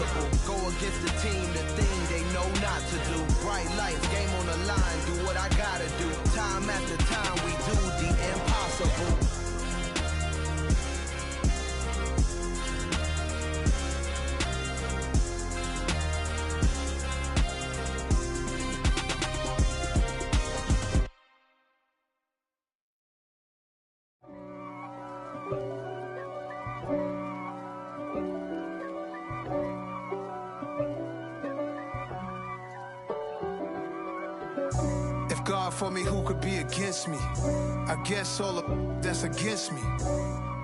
impossible. Go against the team, the thing they know not to do. Bright lights, game on the line, do what I gotta do. Time after time, we do the impossible. God for me, who could be against me? I guess all of that's against me.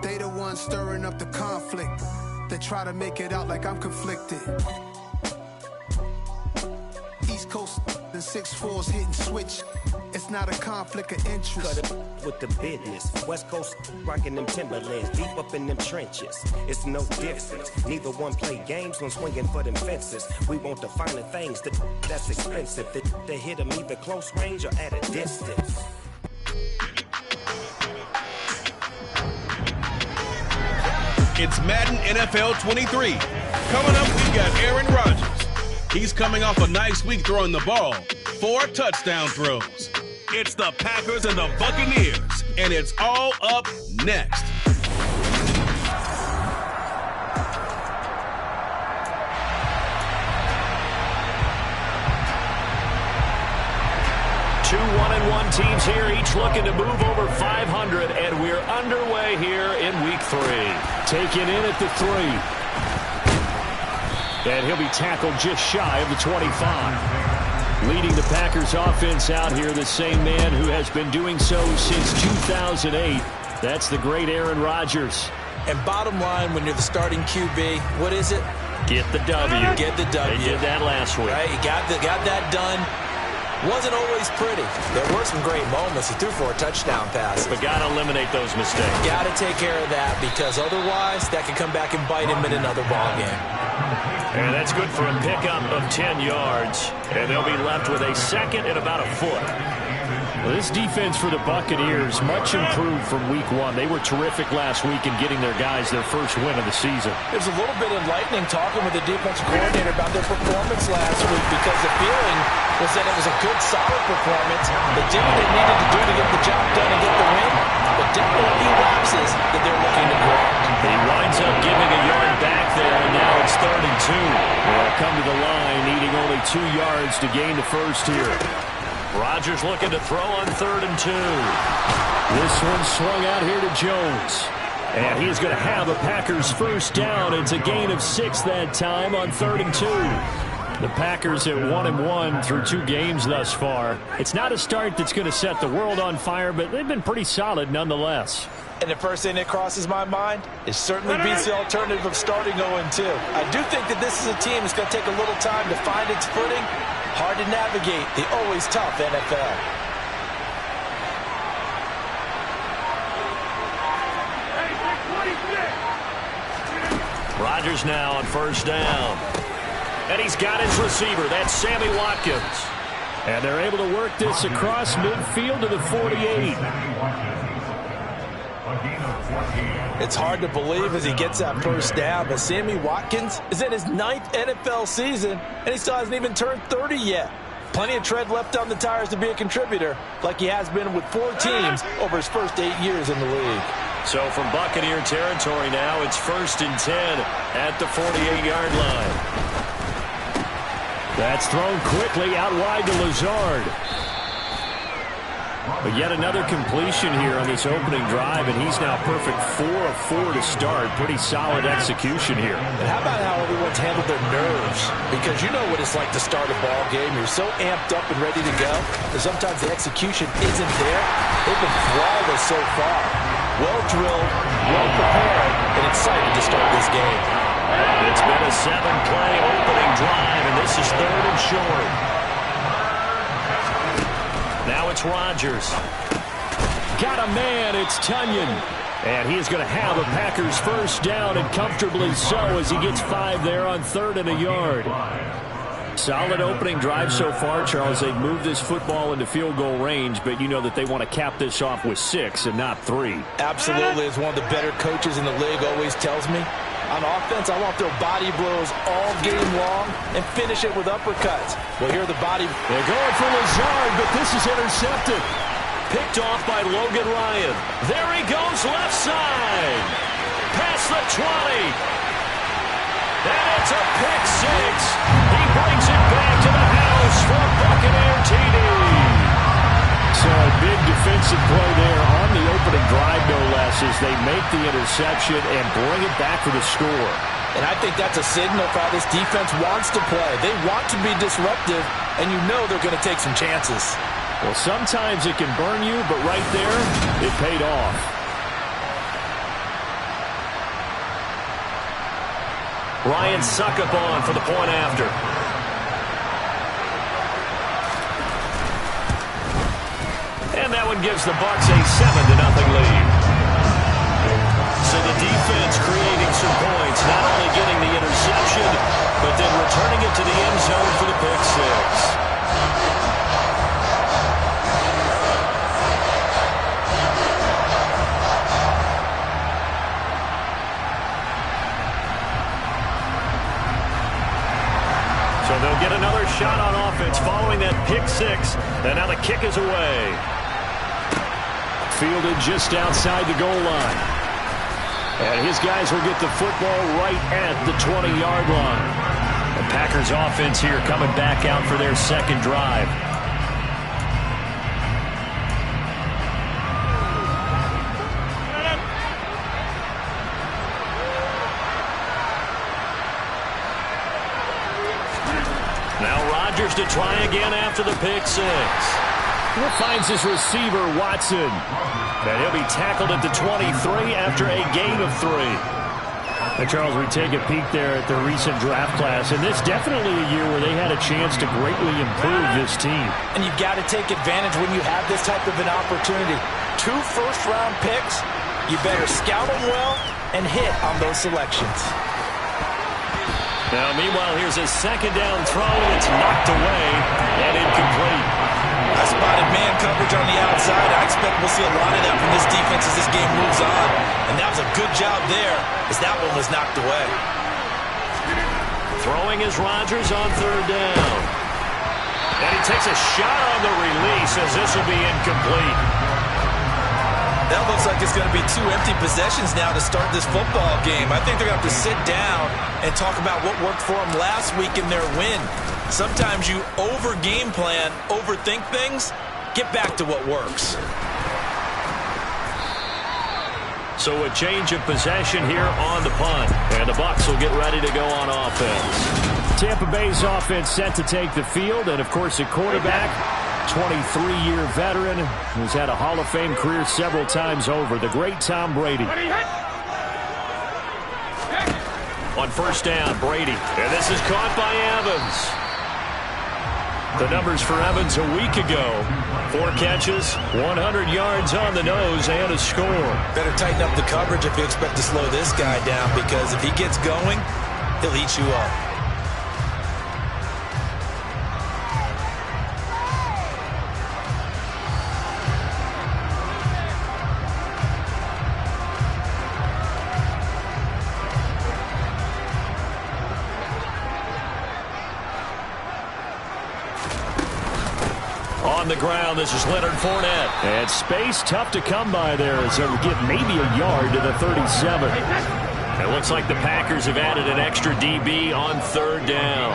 They the ones stirring up the conflict. They try to make it out like I'm conflicted. East Coast and 6'4's hitting switch. It's not a conflict of interest. Cut it with the business. West Coast rocking them Timberlands, deep up in them trenches. It's no difference. Neither one play games when swinging for them fences. We want the finer things that's expensive. They hit them either close range or at a distance. It's Madden NFL 23. Coming up, we've got Aaron Rodgers. He's coming off a nice week throwing the ball. 4 touchdown throws. It's the Packers and the Buccaneers, and it's all up next. Two 1-1 teams here, each looking to move over 500, and we're underway here in week 3. Taken in at the 3. And he'll be tackled just shy of the 25. Leading the Packers offense out here, the same man who has been doing so since 2008. That's the great Aaron Rodgers. And bottom line, when you're the starting QB, what is it? Get the W. Get the W. They did that last week. Right, he got that done. Wasn't always pretty. There were some great moments. He threw 4 touchdown passes. But got to eliminate those mistakes. Got to take care of that, because otherwise that could come back and bite him in another ball game. And that's good for a pickup of 10 yards. And they'll be left with a second and about a foot. Well, this defense for the Buccaneers, much improved from week 1. They were terrific last week in getting their guys their first win of the season. It was a little bit enlightening talking with the defensive coordinator about their performance last week, because the feeling was that it was a good, solid performance. They did what they needed to do to get the job done and get the win, but definitely a few lapses that they're looking to correct. He winds up giving a yard back there, and now it's 3rd and 2. They'll come to the line, needing only 2 yards to gain the first here. Rodgers looking to throw on 3rd and 2. This one swung out here to Jones. And he's going to have a Packers first down. It's a gain of 6 that time on 3rd and 2. The Packers at 1-1 through 2 games thus far. It's not a start that's going to set the world on fire, but they've been pretty solid nonetheless. And the first thing that crosses my mind is certainly beats the alternative of starting 0-2. I do think that this is a team that's going to take a little time to find its footing. Hard to navigate the always tough NFL. Rodgers now on first down. And he's got his receiver. That's Sammy Watkins. And they're able to work this across midfield to the 48. It's hard to believe as he gets that first down, but Sammy Watkins is in his 9th NFL season, and he still hasn't even turned 30 yet. Plenty of tread left on the tires to be a contributor, like he has been with 4 teams over his first 8 years in the league. So from Buccaneer territory now, it's 1st and 10 at the 48-yard line. That's thrown quickly out wide to Lazard. But yet another completion here on this opening drive, and he's now perfect 4 of 4 to start. Pretty solid execution here. And how about how everyone's handled their nerves? Because you know what it's like to start a ball game. You're so amped up and ready to go, and sometimes the execution isn't there. They've been flawless so far. Well drilled, well prepared, and excited to start this game. It's been a 7-play opening drive, and this is 3rd and short. Now it's Rodgers. Got a man, it's Tunyon. And he is going to have a Packers first down, and comfortably so, as he gets 5 there on 3rd and a yard. Solid opening drive so far, Charles. They've moved this football into field goal range, but you know that they want to cap this off with 6 and not 3. Absolutely. As one of the better coaches in the league always tells me, On offense, I want their body blows all game long and finish it with uppercuts. Well, here the body. They're going for Lazard, but this is intercepted. Picked off by Logan Ryan. There he goes, left side. Past the 20. And it's a pick six. He brings it back to the house for a Buccaneer TD. So a big defensive play there on the opening drive, no less, as they make the interception and bring it back for the score. And I think that's a signal for how this defense wants to play. They want to be disruptive, and you know they're going to take some chances. Well, sometimes it can burn you, but right there, it paid off. Ryan Succop for the point after. And that one gives the Bucs a 7-0 lead. So the defense creating some points, not only getting the interception, but then returning it to the end zone for the pick six. So they'll get another shot on offense following that pick six. And now the kick is away. Fielded just outside the goal line. And his guys will get the football right at the 20-yard line. The Packers offense here coming back out for their second drive. Now Rodgers to try again after the pick six. He finds his receiver, Watson. And he'll be tackled at the 23 after a gain of 3. And Charles, we take a peek there at the recent draft class, and this definitely a year where they had a chance to greatly improve this team. And you've got to take advantage when you have this type of an opportunity. 2 first-round picks, you better scout them well and hit on those selections. Now, meanwhile, here's a second down throw. It's knocked away and incomplete. I spotted man coverage on the outside. I expect we'll see a lot of that from this defense as this game moves on. And that was a good job there as that one was knocked away. Throwing is Rodgers on third down. And he takes a shot on the release as this will be incomplete. That looks like it's going to be 2 empty possessions now to start this football game. I think they're going to have to sit down and talk about what worked for them last week in their win. Sometimes you over-game plan, overthink things, get back to what works. So a change of possession here on the punt. And the Bucs will get ready to go on offense. Tampa Bay's offense set to take the field. And, of course, a quarterback, 23-year veteran, who's had a Hall of Fame career several times over, the great Tom Brady. On first down, Brady. And this is caught by Evans. The numbers for Evans a week ago. 4 catches, 100 yards on the nose, and a score. Better tighten up the coverage if you expect to slow this guy down, because if he gets going, he'll eat you up. On the ground, this is Leonard Fournette. And space tough to come by there as they'll get maybe a yard to the 37. It looks like the Packers have added an extra DB on third down.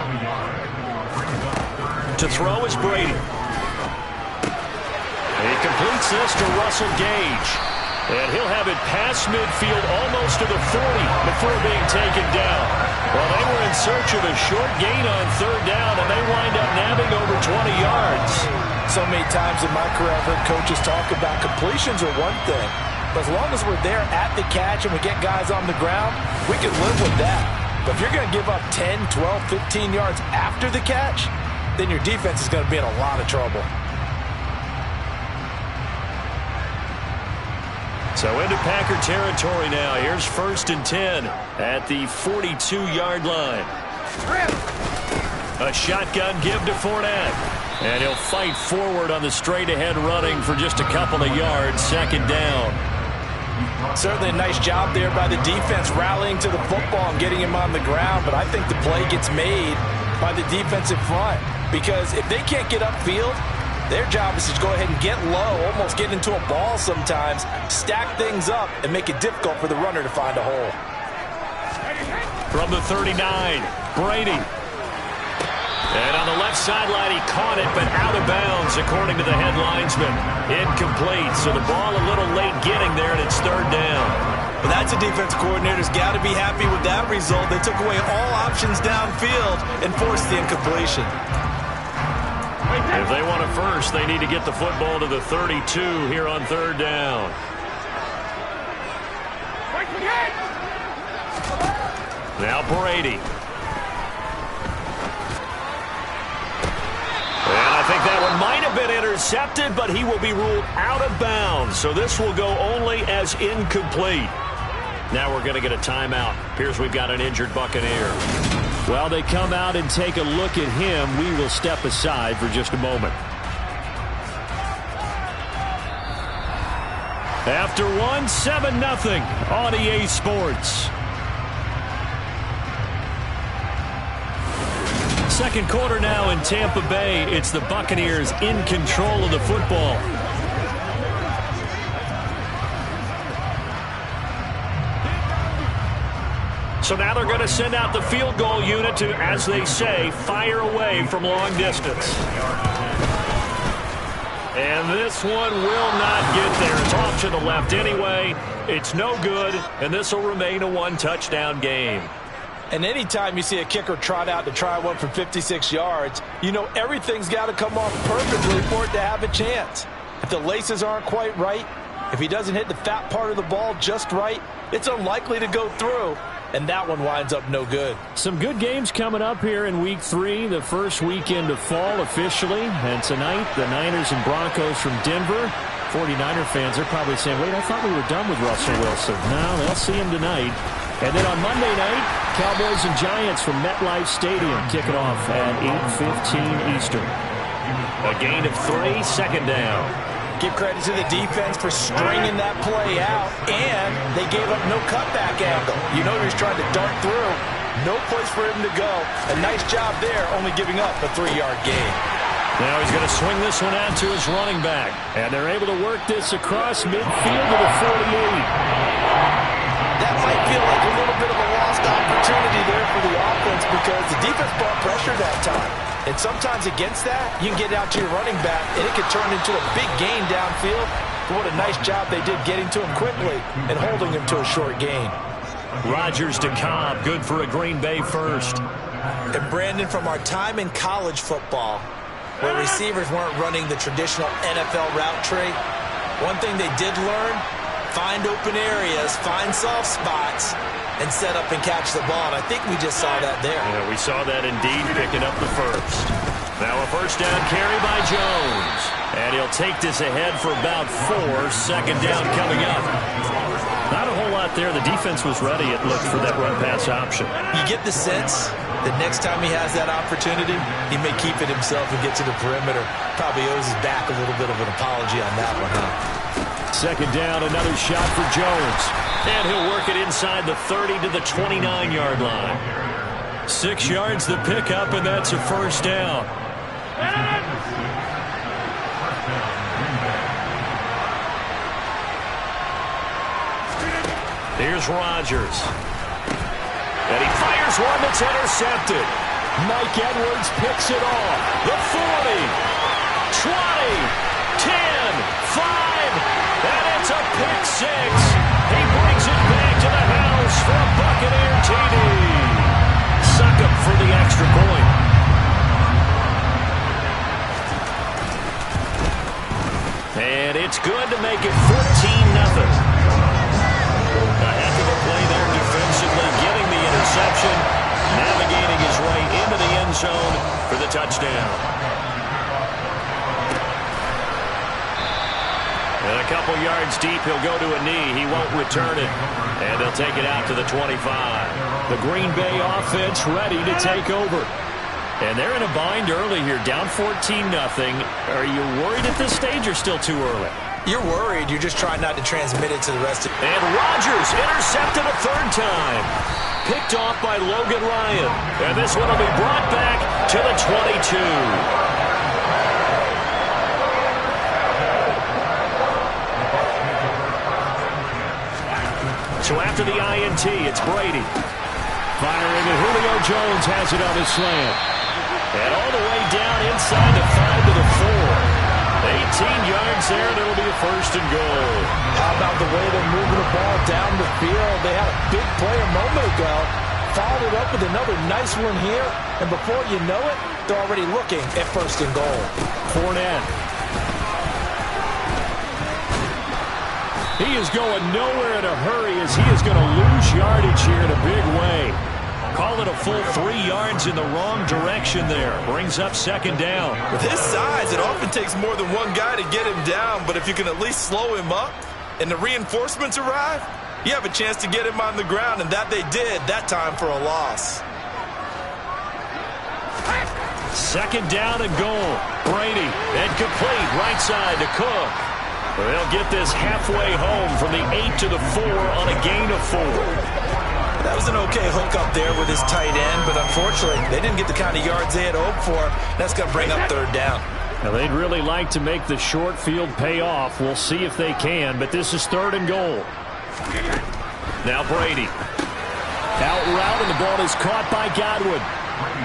To throw is Brady. He completes this to Russell Gage. And he'll have it past midfield almost to the 40 before being taken down. Well, they were in search of a short gain on third down, and they wind up nabbing over 20 yards. So many times in my career I've heard coaches talk about completions are one thing. But as long as we're there at the catch and we get guys on the ground, we can live with that. But if you're going to give up 10, 12, 15 yards after the catch, then your defense is going to be in a lot of trouble. So into Packer territory now. Here's 1st and 10 at the 42-yard line. A shotgun give to Fournette. And he'll fight forward on the straight-ahead running for just a couple of yards. Second down. Certainly a nice job there by the defense rallying to the football and getting him on the ground, but I think the play gets made by the defensive front because if they can't get upfield, their job is to go ahead and get low, almost get into a ball sometimes, stack things up, and make it difficult for the runner to find a hole. From the 39, Brady. And on the left sideline, he caught it, but out of bounds, according to the head linesman. Incomplete, so the ball a little late getting there, and it's third down. Well, that's a defense coordinator's got to be happy with that result. They took away all options downfield and forced the incompletion. If they want it first, they need to get the football to the 32 here on third down. Now Brady. And I think that one might have been intercepted, but he will be ruled out of bounds. So this will go only as incomplete. Now we're going to get a timeout. Appears we've got an injured Buccaneer. While they come out and take a look at him, we will step aside for just a moment. After one, 7-0 on EA Sports. Second quarter now in Tampa Bay. It's the Buccaneers in control of the football. So now they're going to send out the field goal unit to, as they say, fire away from long distance. And this one will not get there. It's off to the left anyway. It's no good, and this will remain a one-touchdown game. And anytime you see a kicker trot out to try one from 56 yards, you know everything's got to come off perfectly for it to have a chance. If the laces aren't quite right, if he doesn't hit the fat part of the ball just right, it's unlikely to go through, and that one winds up no good. Some good games coming up here in Week 3, the first weekend of fall officially. And tonight, the Niners and Broncos from Denver. 49er fans are probably saying, wait, I thought we were done with Russell Wilson. No, they'll see him tonight. And then on Monday night, Cowboys and Giants from MetLife Stadium kicking off at 8:15 Eastern. A gain of 3, second down. Give credit to the defense for stringing that play out, and they gave up no cutback angle. You know he was trying to dart through. No place for him to go. A nice job there, only giving up a 3-yard gain. Now he's going to swing this one out to his running back. And they're able to work this across midfield to the 48. That might feel like a little bit of a lost opportunity there for the offense because the defense brought pressure that time. And sometimes against that, you can get out to your running back, and it could turn into a big gain downfield. But what a nice job they did getting to him quickly and holding him to a short gain. Rodgers to Cobb, good for a Green Bay first. And Brandon, from our time in college football, where receivers weren't running the traditional NFL route tree, one thing they did learn, find open areas, find soft spots, and set up and catch the ball. And I think we just saw that there. Yeah, we saw that indeed, picking up the first. Now a first down carry by Jones. And he'll take this ahead for about 4. Second down coming up. Not a whole lot there. The defense was ready, it looked, for that run-pass option. You get the sense that next time he has that opportunity, he may keep it himself and get to the perimeter. Probably owes his back a little bit of an apology on that one, huh? Second down, another shot for Jones. And he'll work it inside the 30 to the 29-yard line. 6 yards the pickup, and that's a first down. Here's Rodgers. And he fires one that's intercepted. Mike Edwards picks it off. The 40, 20, 10, 5, and it's a pick 6. He brings it back to the house for a Buccaneer TD. Suck up for the extra point. And it's good to make it 14-0. A heck of a play there defensively, getting the interception, navigating his way into the end zone for the touchdown. And a couple yards deep, he'll go to a knee. He won't return it. And they'll take it out to the 25. The Green Bay offense ready to take over. And they're in a bind early here, down 14-0. Are you worried at this stage or still too early? You're worried. You're just trying not to transmit it to the rest of And Rodgers intercepted a third time. Picked off by Logan Ryan. And this one will be brought back to the 22. So after the INT, it's Brady. Firing, and Julio Jones has it on his slant. And all the way down inside the 5 to the 4. 18 yards there, and it'll be a first and goal. How about the way they're moving the ball down the field? They had a big play a moment ago. Followed it up with another nice one here. And before you know it, they're already looking at first and goal. Fournette. He is going nowhere in a hurry as he is going to lose yardage here in a big way. Call it a full 3 yards in the wrong direction there. Brings up second down. With his size, it often takes more than one guy to get him down, but if you can at least slow him up and the reinforcements arrive, you have a chance to get him on the ground, and that they did that time for a loss. Second down and goal. Brady, and complete right side to Cook. They'll get this halfway home from the 8 to the 4 on a gain of 4. That was an okay hook up there with his tight end, but unfortunately, they didn't get the kind of yards they had hoped for. That's going to bring up third down. Now, they'd really like to make the short field pay off. We'll see if they can, but this is third and goal. Now Brady. Out route, and the ball is caught by Godwin.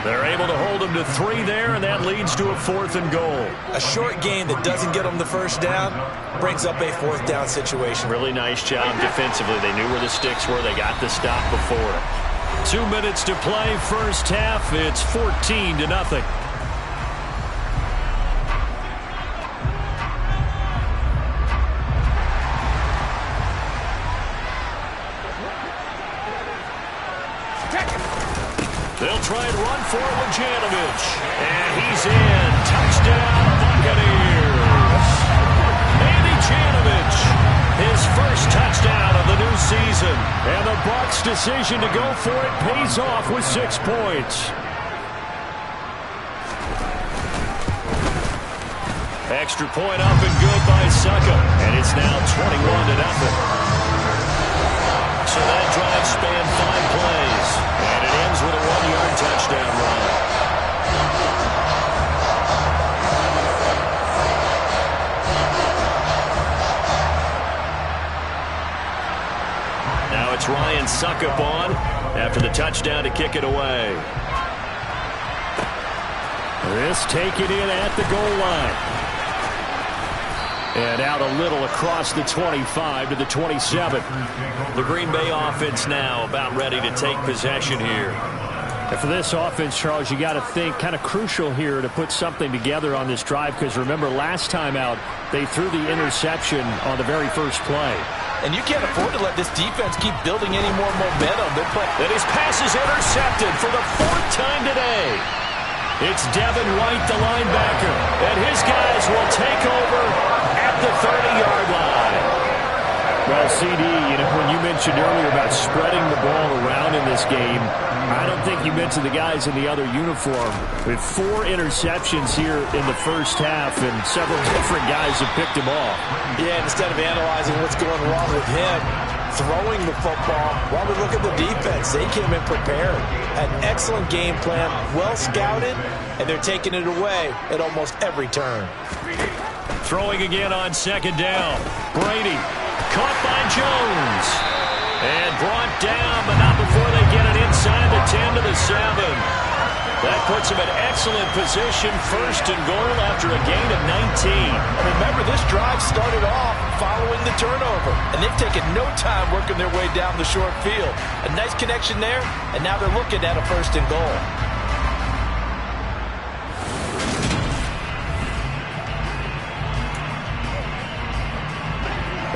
They're able to hold him to 3 there, and that leads to a 4th and goal. A short gain that doesn't get them the first down brings up a 4th down situation. Really nice job defensively. They knew where the sticks were. They got the stop before it. 2 minutes to play, first half. It's 14-0. They'll try and run for it with Janovich. And he's in. Touchdown, Buccaneers. Andy Janovich, his first touchdown of the new season. And the Bucs' decision to go for it pays off with 6 points. Extra point up and good by Succa. And it's now 21-0. So that drive spanned 5 plays. And it ends with a 1-yard touchdown run. Now it's Ryan Suckup on after the touchdown to kick it away. This taken in at the goal line. And out a little across the 25 to the 27. The Green Bay offense now about ready to take possession here. And for this offense, Charles, you got to think kind of crucial here to put something together on this drive, because remember last time out they threw the interception on the very first play. And you can't afford to let this defense keep building any more momentum. And his pass is intercepted for the 4th time today. It's Devin White, the linebacker, and his guys will take over at the 30-yard line. Well, CD, when you mentioned earlier about spreading the ball around in this game, I don't think you mentioned the guys in the other uniform. With 4 interceptions here in the first half, and several different guys have picked him off. Yeah, instead of analyzing what's going wrong with him, throwing the football, while we look at the defense, they came in prepared. An excellent game plan, well scouted, and they're taking it away at almost every turn. Throwing again on second down. Brady caught by Jones. And brought down, but not before they get it inside the 10 to the 7. That puts him in excellent position, first and goal after a gain of 19. And remember, this drive started off following the turnover, and they've taken no time working their way down the short field. A nice connection there, and now they're looking at a first and goal.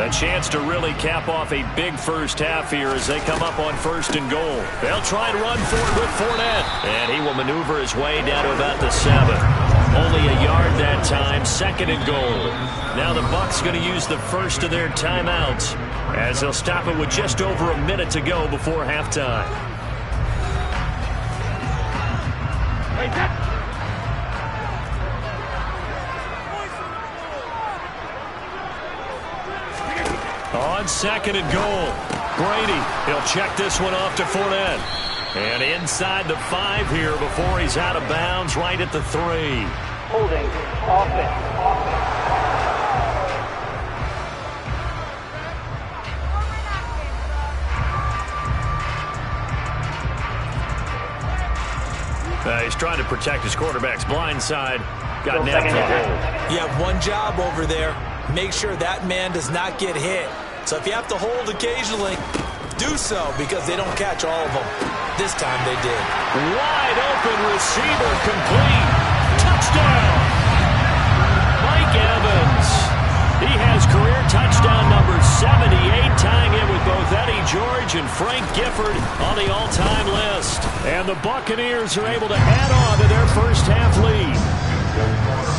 A chance to really cap off a big first half here as they come up on first and goal. They'll try and run for it with Fournette. And he will maneuver his way down to about the 7. Only a yard that time, second and goal. Now the Bucs going to use the first of their timeouts as they'll stop it with just over a minute to go before halftime. on 2nd and goal. Brady, he'll check this one off to Fournette. And inside the 5 here before he's out of bounds right at the 3. Holding, offense. He's trying to protect his quarterback's blind side. Got napped for a hold. You have one job over there. Make sure that man does not get hit. So if you have to hold occasionally, do so because they don't catch all of them. This time they did. Wide open receiver complete. Touchdown. Mike Evans. He has career touchdown number 78, tying it with both Eddie George and Frank Gifford on the all-time list. And the Buccaneers are able to add on to their first half lead.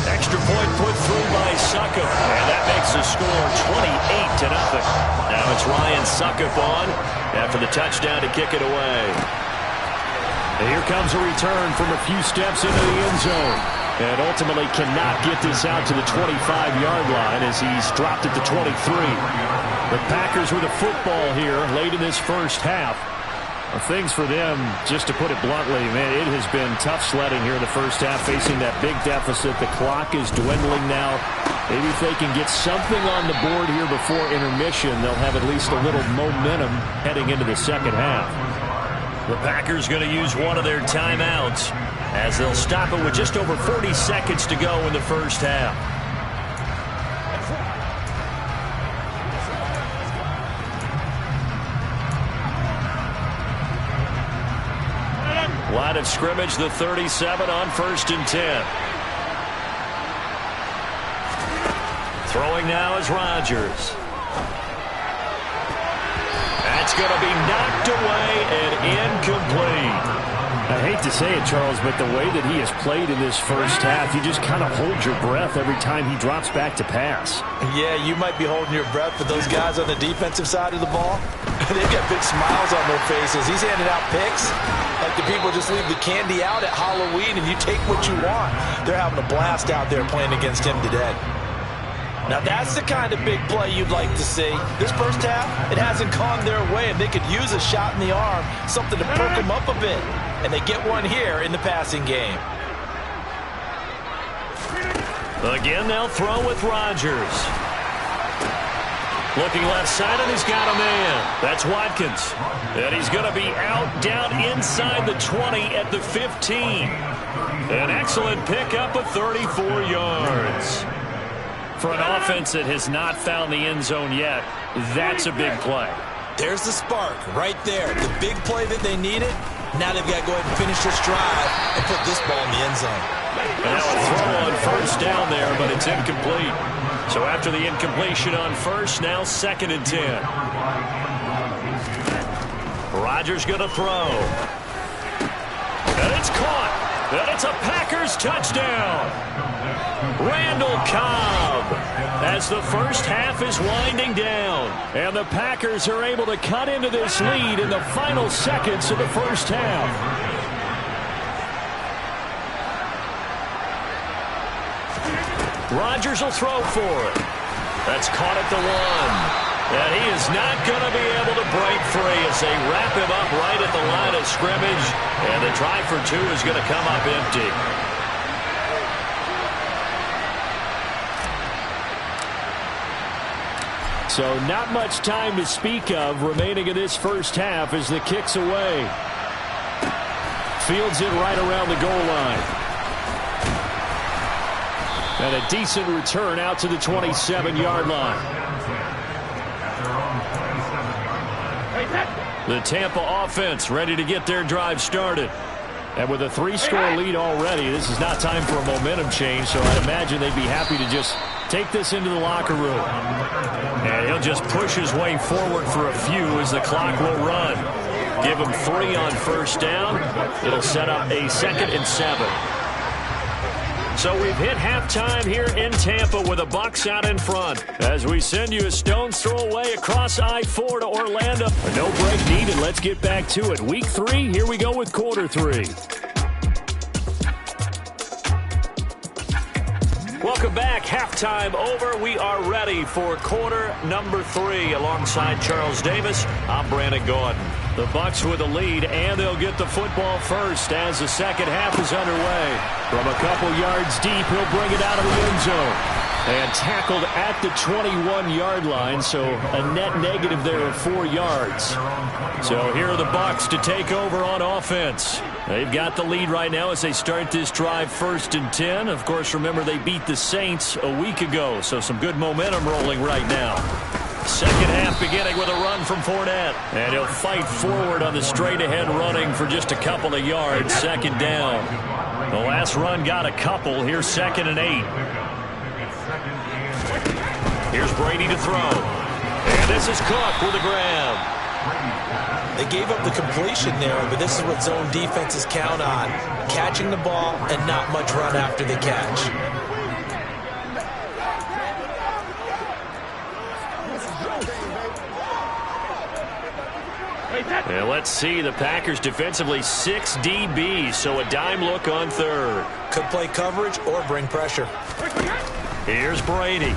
Extra point put through by Succop, and that makes the score 28-0. Now it's Ryan Succop on after the touchdown to kick it away. And here comes a return from a few steps into the end zone. And ultimately cannot get this out to the 25-yard line as he's dropped at the 23. The Packers with a football here late in this first half. Things for them, just to put it bluntly, man, it has been tough sledding here in the first half, facing that big deficit. The clock is dwindling now. Maybe if they can get something on the board here before intermission, they'll have at least a little momentum heading into the second half. The Packers going to use one of their timeouts as they'll stop it with just over 40 seconds to go in the first half. Line of scrimmage, the 37 on 1st and 10. Throwing now is Rodgers. That's going to be knocked away and incomplete. I hate to say it, Charles, but the way that he has played in this first half, you just kind of hold your breath every time he drops back to pass. Yeah, you might be holding your breath, but those guys on the defensive side of the ball, they've got big smiles on their faces. He's handing out picks like the people just leave the candy out at Halloween and you take what you want. They're having a blast out there playing against him today. Now that's the kind of big play you'd like to see. This first half, it hasn't gone their way, and they could use a shot in the arm, something to perk them up a bit. And they get one here in the passing game. Again, they'll throw with Rodgers. Looking left side, and he's got a man. That's Watkins. And he's going to be out down inside the 20 at the 15. An excellent pickup of 34 yards. For an offense that has not found the end zone yet, that's a big play. There's the spark right there. The big play that they needed. Now they've got to go ahead and finish this drive and put this ball in the end zone. And now a throw on 1st down there, but it's incomplete. So after the incompletion on 1st, now 2nd and 10. Rodgers going to throw. And it's caught. And it's a Packers touchdown. Randall Cobb, as the first half is winding down. And the Packers are able to cut into this lead in the final seconds of the first half. Rodgers will throw for it. That's caught at the 1. And he is not going to be able to break free as they wrap him up right at the line of scrimmage. And the try for 2 is going to come up empty. So not much time to speak of remaining in this first half as the kick's away. Fields it right around the goal line. And a decent return out to the 27-yard line. The Tampa offense ready to get their drive started. And with a 3-score lead already, this is not time for a momentum change, so I'd imagine they'd be happy to just take this into the locker room. And he'll just push his way forward for a few as the clock will run. Give him 3 on 1st down. It'll set up a 2nd and 7. So we've hit halftime here in Tampa with the Bucs out in front as we send you a stone's throw away across I-4 to Orlando. No break needed. Let's get back to it. Week 3, here we go with quarter 3. Welcome back. Halftime over. We are ready for quarter number 3. Alongside Charles Davis, I'm Brandon Gordon. The Bucs with the lead, and they'll get the football first as the second half is underway. From a couple yards deep, he'll bring it out of the end zone. And tackled at the 21-yard line, so a net negative there of 4 yards. So here are the Bucs to take over on offense. They've got the lead right now as they start this drive 1st and 10. Of course, remember they beat the Saints a week ago, so some good momentum rolling right now. Second half beginning with a run from Fournette. And he'll fight forward on the straight-ahead running for just a couple of yards. Second down. The last run got a couple. Here's 2nd and 8. Here's Brady to throw. And this is Cook with a grab. They gave up the completion there, but this is what zone defenses count on. Catching the ball and not much run after the catch. And let's see, the Packers defensively 6 DBs, so a dime look on 3rd. Could play coverage or bring pressure. Here's Brady.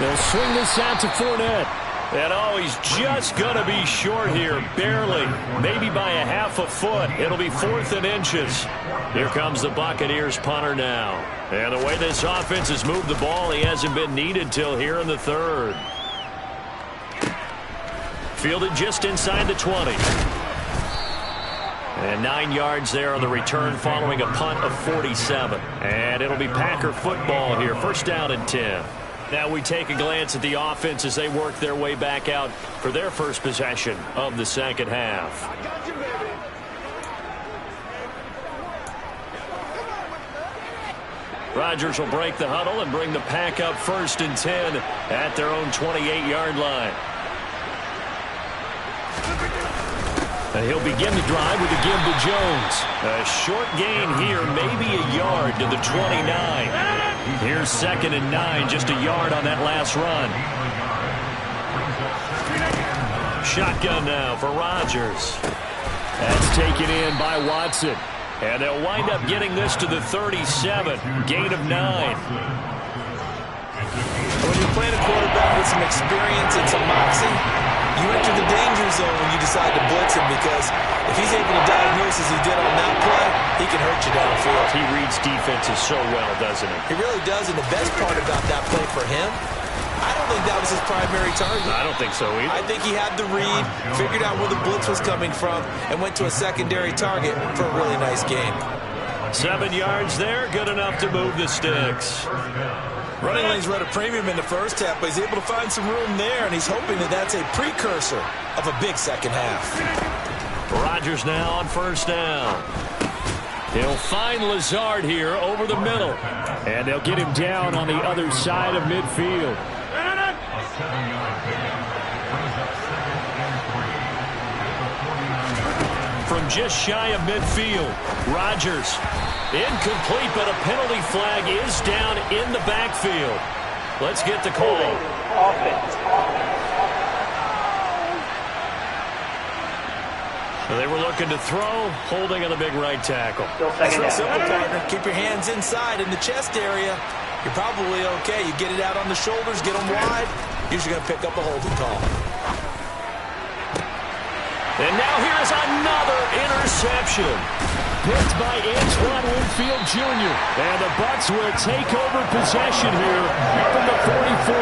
They'll swing this out to Fournette. And oh, he's just going to be short here, barely. Maybe by a half a foot. It'll be 4th and inches. Here comes the Buccaneers punter now. And the way this offense has moved the ball, he hasn't been needed till here in the 3rd. Fielded just inside the 20. And 9 yards there on the return following a punt of 47. And it'll be Packer football here. 1st down and 10. Now we take a glance at the offense as they work their way back out for their first possession of the second half. Rodgers will break the huddle and bring the Pack up 1st and 10 at their own 28-yard line. And he'll begin the drive with a give to Jones. A short gain here, maybe a yard to the 29. Here's 2nd and 9, just a yard on that last run. Shotgun now for Rodgers. That's taken in by Watson. And they'll wind up getting this to the 37. Gain of 9. When you're playing a quarterback with some experience and some moxie, you enter the danger zone when you decide to blitz him, because if he's able to diagnose as he did on that play, he can hurt you downfield. He reads defenses so well, doesn't he? He really does, and the best part about that play for him, I don't think that was his primary target. I don't think so either. I think he had the read, figured out where the blitz was coming from, and went to a secondary target for a really nice game. 7 yards there, good enough to move the sticks. Running lanes were at a premium in the first half, but he's able to find some room there, and he's hoping that that's a precursor of a big second half. Rodgers now on 1st down. He'll find Lazard here over the middle. And they'll get him down on the other side of midfield. From just shy of midfield, Rodgers. Incomplete, but a penalty flag is down in the backfield. Let's get the call. So they were looking to throw, holding on the big right tackle. That's real simple, partner. Keep your hands inside in the chest area. You're probably okay. You get it out on the shoulders, get them wide. Usually going to pick up a holding call. And now here is another interception. Picked by Antoine Winfield Jr. And the Bucs will take over possession here from the 44.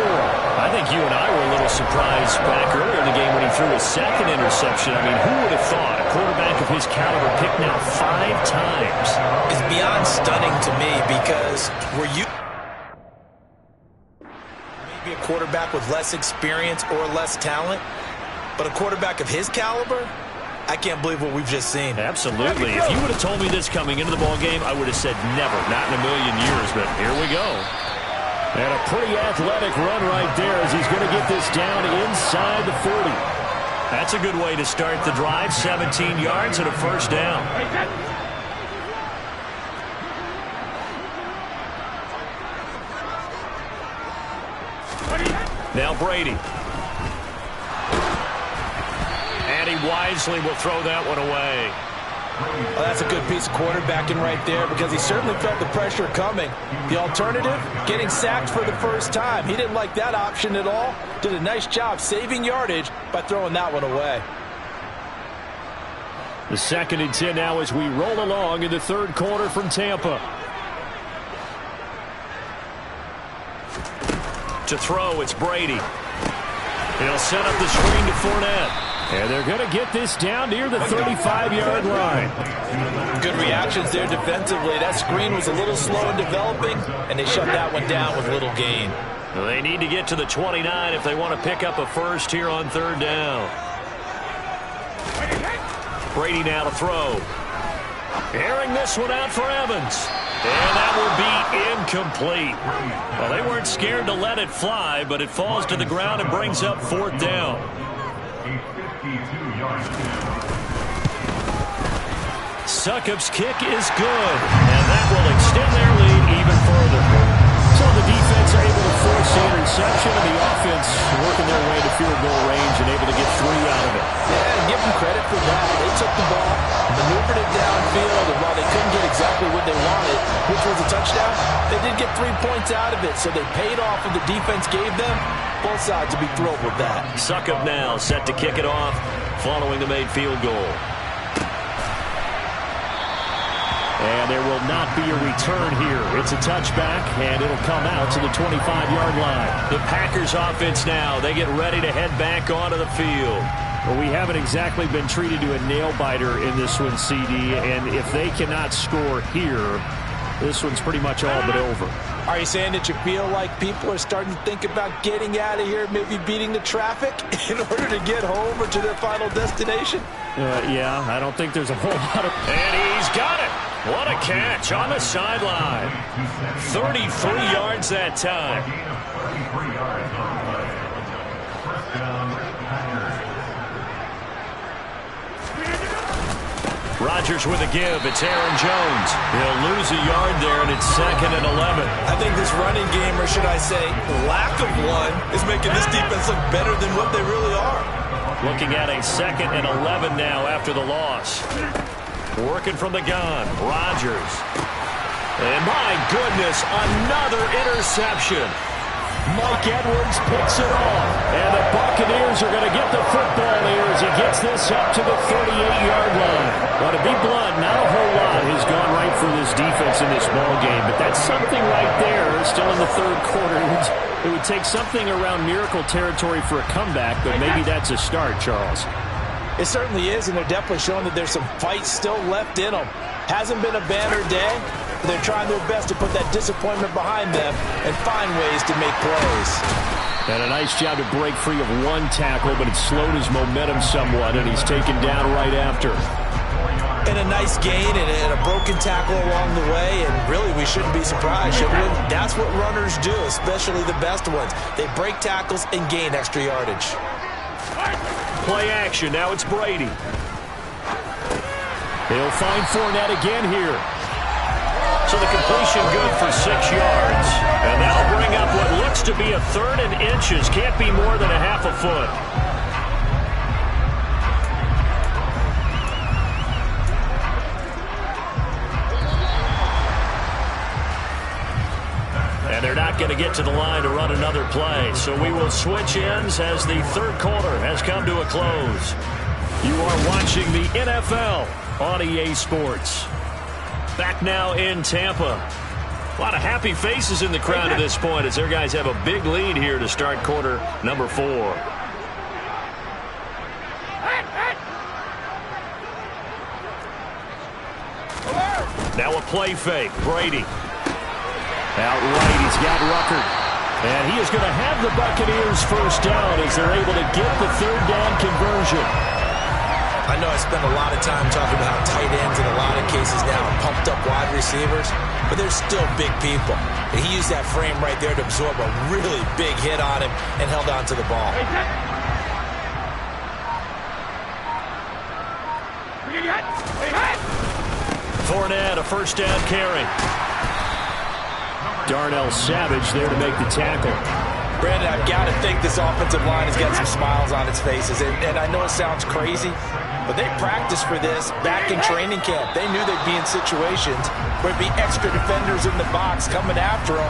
I think you and I were a little surprised back earlier in the game when he threw his 2nd interception. I mean, who would have thought a quarterback of his caliber picked now 5 times? It's beyond stunning to me, because maybe a quarterback with less experience or less talent, but a quarterback of his caliber, I can't believe what we've just seen. Absolutely. If you would have told me this coming into the ballgame, I would have said never, not in a million years, but here we go. And a pretty athletic run right there as he's going to get this down inside the 40. That's a good way to start the drive, 17 yards and a 1st down. Now Brady. And he wisely will throw that one away. Well, that's a good piece of quarterbacking right there because he certainly felt the pressure coming. The alternative, getting sacked for the first time. He didn't like that option at all. Did a nice job saving yardage by throwing that one away. The 2nd and 10 now as we roll along in the third quarter from Tampa. To throw, it's Brady. He'll set up the screen to Fournette. And they're going to get this down near the 35-yard line. Good reactions there defensively. That screen was a little slow in developing, and they shut that one down with little gain. Well, they need to get to the 29 if they want to pick up a first here on 3rd down. Brady now to throw. Airing this one out for Evans. And that will be incomplete. Well, they weren't scared to let it fly, but it falls to the ground and brings up 4th down. Succop's kick is good, and that will extend their lead even further. So the defense are able to force the interception, and the offense working their way to field goal range and able to get 3 out of it. Yeah, and give them credit for that. They took the ball, maneuvered it downfield, and while they couldn't get exactly what they wanted, which was a touchdown, they did get 3 points out of it, so they paid off what the defense gave them. Both sides will be thrilled with that. Succop now set to kick it off following the made field goal. And there will not be a return here. It's a touchback, and it'll come out to the 25-yard line. The Packers offense now, they get ready to head back onto the field. Well, we haven't exactly been treated to a nail-biter in this one, CD, and if they cannot score here, this one's pretty much all but over. Are you saying that you feel like people are starting to think about getting out of here, maybe beating the traffic in order to get home or to their final destination? Yeah, I don't think there's a whole lot of... And he's got it! What a catch on the sideline. 33 yards that time. Rodgers with a give. It's Aaron Jones. He'll lose a yard there, and it's 2nd and 11. I think this running game, or should I say lack of one, is making this defense look better than what they really are. Looking at a 2nd and 11 now after the loss. Working from the gun, Rodgers. And my goodness, another interception. Mike Edwards picks it off. And the Buccaneers are going to get the football here as he gets this up to the 38-yard line. Well, to be blunt, not a whole lot has gone right for this defense in this ball game. But that's something right there, still in the third quarter. It would take something around miracle territory for a comeback, but maybe that's a start, Charles. It certainly is, and they're definitely showing that there's some fight still left in them. Hasn't been a banner day, but they're trying their best to put that disappointment behind them and find ways to make plays. And a nice job to break free of one tackle, but it slowed his momentum somewhat, and he's taken down right after. And a nice gain and a broken tackle along the way, and really we shouldn't be surprised, should we? That's what runners do, especially the best ones. They break tackles and gain extra yardage. Play action. Now it's Brady. He'll find Fournette again here. So the completion good for 6 yards. And that'll bring up what looks to be a 3rd and inches. Can't be more than a half a foot. And they're not going to get to the line to run another play. So we will switch ends as the third quarter has come to a close. You are watching the NFL on EA Sports. Back now in Tampa. A lot of happy faces in the crowd at this point as their guys have a big lead here to start quarter number 4. Now a play fake. Brady. Outright, he's got Ruckert. And he is going to have the Buccaneers first down as they're able to get the 3rd down conversion. I know I spend a lot of time talking about how tight ends in a lot of cases now are pumped up wide receivers, but they're still big people. And he used that frame right there to absorb a really big hit on him and held on to the ball. Fournette, a first down carry. Darnell Savage there to make the tackle. Brandon, I've got to think this offensive line has got some smiles on its faces. And I know it sounds crazy, But they practiced for this back in training camp. They knew they'd be in situations where there'd be extra defenders in the box coming after them,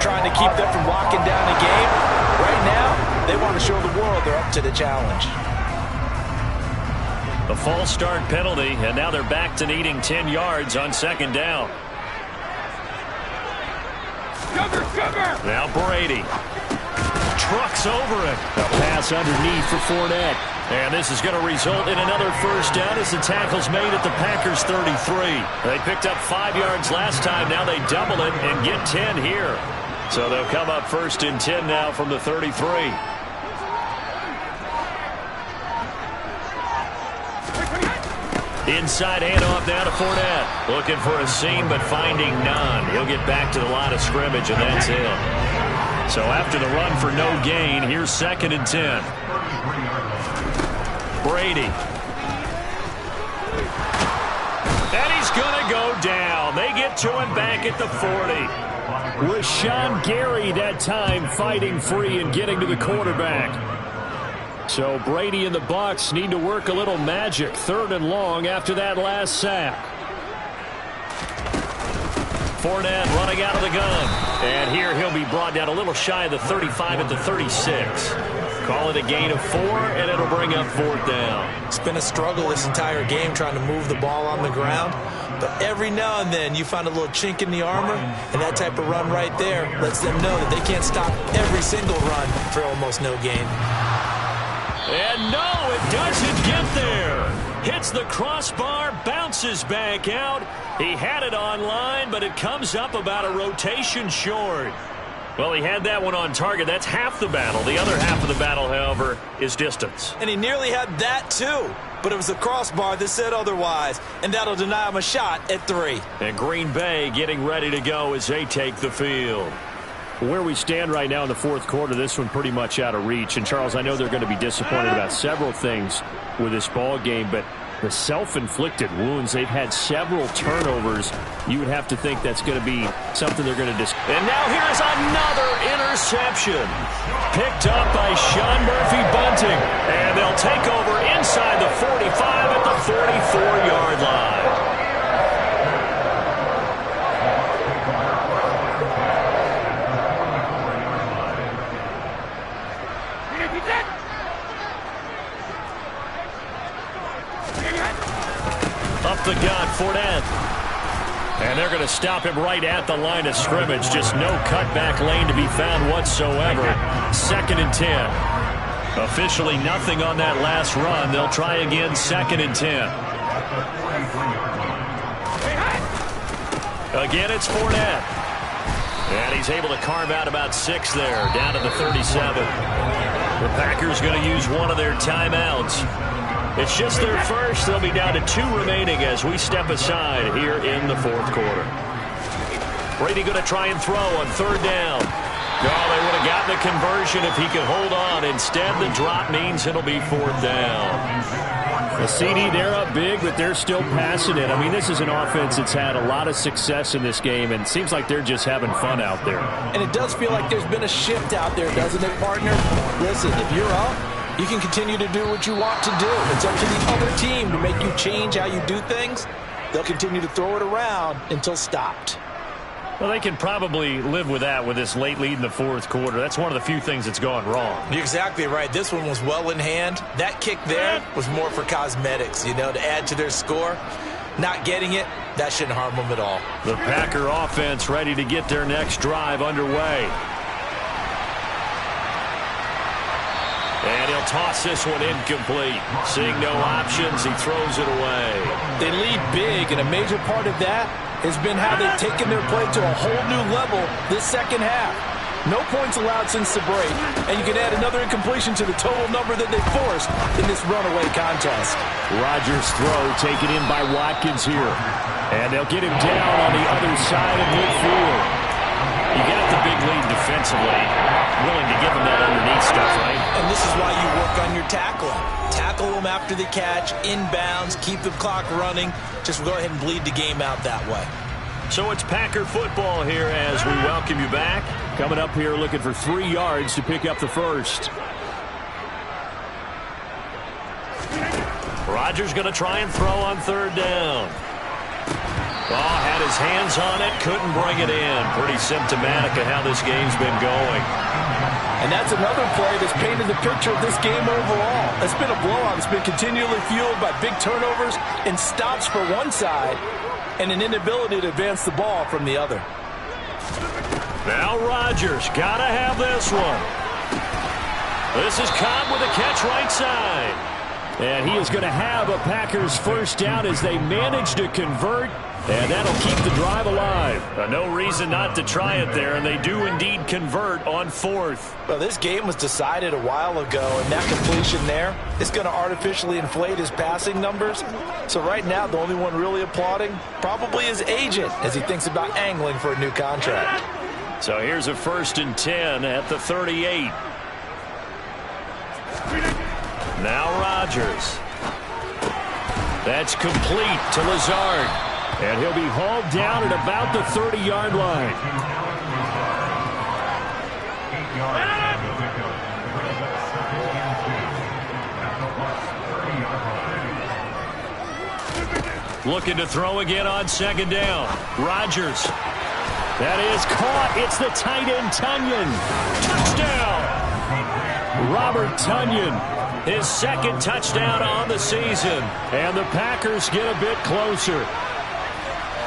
trying to keep them from locking down the game. Right now, they want to show the world they're up to the challenge. A false start penalty, and now they're back to needing 10 yards on second down. Now Brady. Trucks over it. A pass underneath for Fournette. And this is going to result in another first down as the tackle's made at the Packers' 33. They picked up 5 yards last time. Now they double it and get 10 here. So they'll come up first and 10 now from the 33. Inside handoff now to Fournette. Looking for a seam, but finding none. He'll get back to the line of scrimmage, and that's it. So after the run for no gain, here's second and 10. Brady. And he's going to go down. They get to him back at the 40. Rashawn Gary that time fighting free and getting to the quarterback. So Brady and the Bucs need to work a little magic. 3rd and long after that last sack. Fournette running out of the gun. And here he'll be brought down a little shy of the 35 at the 36. Call it a gain of 4, and it'll bring up 4th down. It's been a struggle this entire game trying to move the ball on the ground. But every now and then you find a little chink in the armor, and that type of run right there lets them know that they can't stop every single run for almost no gain. And no, it doesn't get there. Hits the crossbar, bounces back out. He had it online, but it comes up about a rotation short. Well, he had that one on target. That's half the battle. The other half of the battle, however, is distance. And he nearly had that, too. But it was the crossbar that said otherwise, and that'll deny him a shot at 3. And Green Bay getting ready to go as they take the field. Where we stand right now in the 4th quarter, this one pretty much out of reach. And, Charles, I know they're going to be disappointed about several things with this ball game, but the self-inflicted wounds, they've had several turnovers. You would have to think that's going to be something they're going to discuss. And now here's another interception. Picked up by Sean Murphy-Bunting. And they'll take over inside the 45 at the 44-yard line. Up the gun, Fournette. And they're going to stop him right at the line of scrimmage. Just no cutback lane to be found whatsoever. 2nd and 10. Officially nothing on that last run. They'll try again, 2nd and 10. Again, it's Fournette. And he's able to carve out about 6 there, down to the 37. The Packers going to use one of their timeouts. It's just their first. They'll be down to 2 remaining as we step aside here in the 4th quarter. Brady going to try and throw on 3rd down. No, they would have gotten the conversion if he could hold on. Instead, the drop means it'll be 4th down. The CD, they're up big, but they're still passing it. I mean, this is an offense that's had a lot of success in this game, and it seems like they're just having fun out there. And it does feel like there's been a shift out there, doesn't it, partner? Listen, if you're up, you can continue to do what you want to do. It's up to the other team to make you change how you do things. They'll continue to throw it around until stopped. Well, they can probably live with that with this late lead in the 4th quarter. That's one of the few things that's gone wrong. You're exactly right. This one was well in hand. That kick there was more for cosmetics, you know, to add to their score. Not getting it, that shouldn't harm them at all. The Packer offense ready to get their next drive underway. And he'll toss this one incomplete. Seeing no options, he throws it away. They lead big, and a major part of that has been how they've taken their play to a whole new level this second half. No points allowed since the break, and you can add another incompletion to the total number that they forced in this runaway contest. Rodgers' throw taken in by Watkins here. And they'll get him down on the other side of midfield. You got the big lead defensively. Willing to give him that underneath stuff, right? And this is why you work on your tackling. Tackle them after the catch, inbounds, keep the clock running. Just go ahead and bleed the game out that way. So it's Packer football here as we welcome you back. Coming up here looking for 3 yards to pick up the first. Rodgers going to try and throw on third down. Oh, had his hands on it, couldn't bring it in. Pretty symptomatic of how this game's been going. And that's another play that's painted the picture of this game overall. It's been a blowout. It's been continually fueled by big turnovers and stops for one side and an inability to advance the ball from the other. Now Rodgers, gotta have this one. This is Cobb with a catch right side. And he is going to have a Packers first down as they manage to convert. And that'll keep the drive alive. No reason not to try it there, and they do indeed convert on fourth. Well, this game was decided a while ago, and that completion there is going to artificially inflate his passing numbers. So right now, the only one really applauding probably his agent as he thinks about angling for a new contract. So here's a 1st and 10 at the 38. Now Rodgers. That's complete to Lazard. And he'll be hauled down at about the 30-yard line. Looking to throw again on 2nd down. Rodgers. That is caught. It's the tight end, Tunyon. Touchdown. Robert Tunyon. His 2nd touchdown on the season. And the Packers get a bit closer.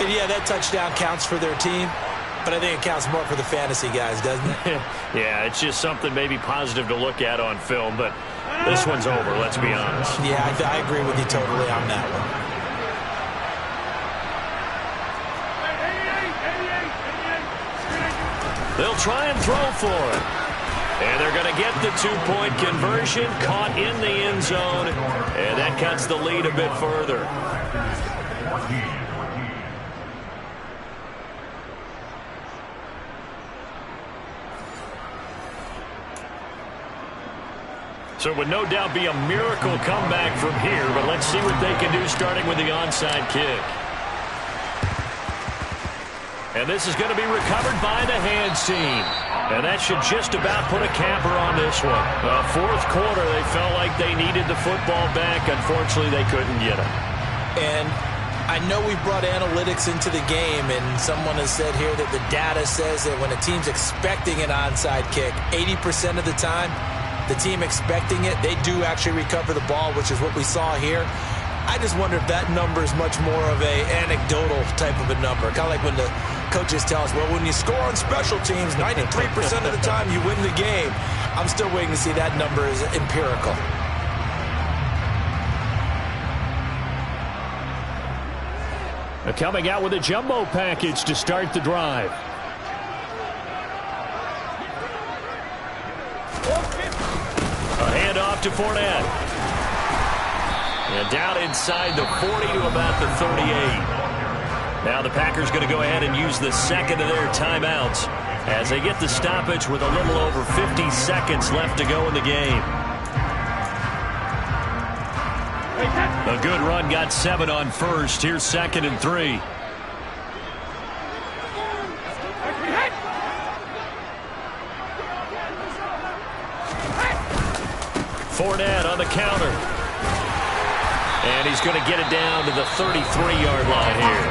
And yeah, that touchdown counts for their team, but I think it counts more for the fantasy guys, doesn't it? Yeah, it's just something maybe positive to look at on film, but this one's over, let's be honest. Yeah, I agree with you totally on that one. They'll try and throw for it. And they're going to get the 2-point conversion, caught in the end zone, and that cuts the lead a bit further. So it would no doubt be a miracle comeback from here, but let's see what they can do starting with the onside kick. And this is going to be recovered by the hands team. And that should just about put a capper on this one. Fourth quarter, they felt like they needed the football back. Unfortunately, they couldn't get it. And I know we brought analytics into the game, and someone has said here that the data says that when a team's expecting an onside kick, 80% of the time, the team expecting it, they do actually recover the ball, which is what we saw here. I just wonder if that number is much more of a anecdotal type of a number. Kind of like when the coaches tell us, well, when you score on special teams, 93% of the time you win the game. I'm still waiting to see that number is empirical. Coming out with a jumbo package to start the drive. A handoff to Fournette. And down inside the 40 to about the 38. Now the Packers going to go ahead and use the 2nd of their timeouts as they get the stoppage with a little over 50 seconds left to go in the game. A good run, got 7 on first. Here's 2nd and 3. Fournette on the counter. And he's going to get it down to the 33-yard line here.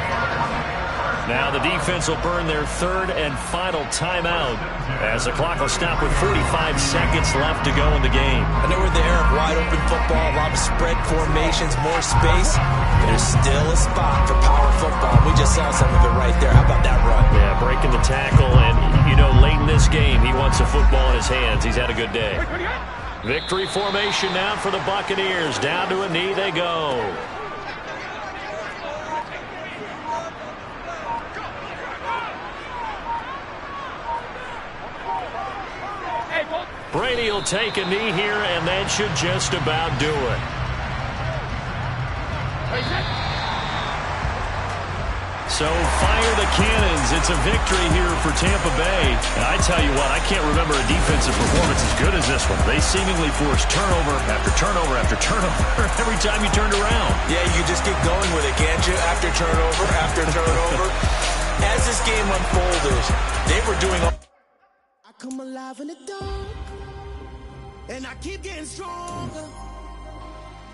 Now the defense will burn their 3rd and final timeout as the clock will stop with 45 seconds left to go in the game. I know we're in the era of wide-open football, a lot of spread formations, more space. There's still a spot for power football. We just saw some of it right there. How about that run? Yeah, breaking the tackle, and, you know, late in this game, he wants the football in his hands. He's had a good day. Victory formation now for the Buccaneers. Down to a knee they go. Brady will take a knee here, and that should just about do it. So fire the cannons. It's a victory here for Tampa Bay. And I tell you what, I can't remember a defensive performance as good as this one. They seemingly forced turnover after turnover after turnover every time you turned around. Yeah, you just keep going with it, can't you? After turnover, after turnover. As this game unfolded, they were doing all... I come alive in the dark, and I keep getting stronger.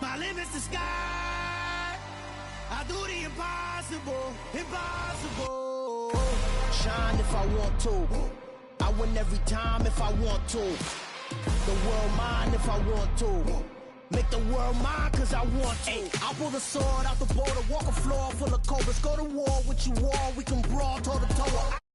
My limit's the sky. I do the impossible, impossible. Shine if I want to. I win every time if I want to. The world mine if I want to. Make the world mine cause I want to. I'll pull the sword out the border, walk a floor full of cobras. Go to war with you all, we can brawl toe to toe.